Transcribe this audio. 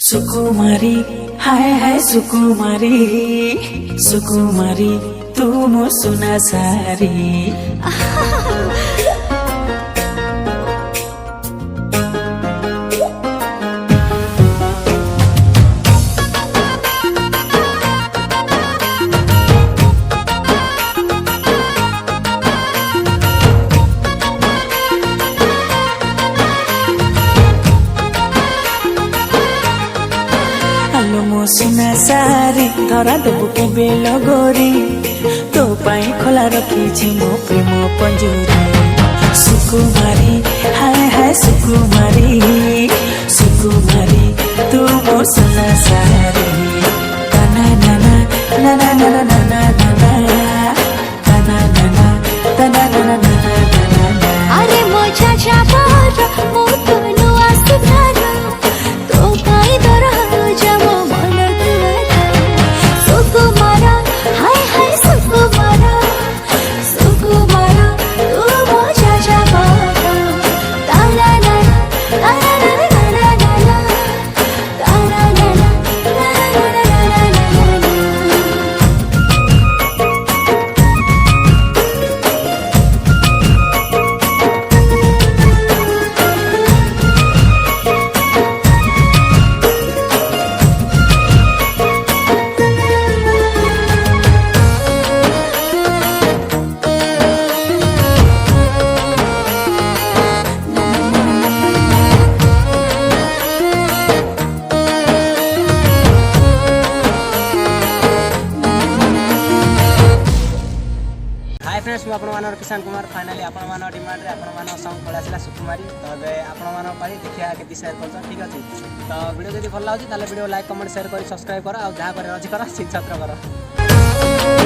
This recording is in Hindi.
सुकुमारी हाय हाय सुकुमारी सुकुमारी तू मो सुना सारी मो सुना सारी धरा देबु केबे लगोरी तो पाई खोला रखी मो प्रेम पंजूरी सुकुमारी हाय हाय सुकुमारी सुकुमारी तू मो सुना सारी तना नाना नाना नाना नाना नाना तना नाना तना नाना नाना अरे मोजा जाबार मो तनु आसुधार तो पाई दर जमो फ्रेंड्स मुझे किसान कुमार फाइनाली आपण डिमांड रे आपण सॉन्ग पड़ा सुकुमारी तो अब आपण देखिए के शेयर कर ठीक अच्छे तो वीडियो जब भल लगे वीडियो लाइक कमेंट शेयर कर सब्सक्राइब कर जहाँ कर कर।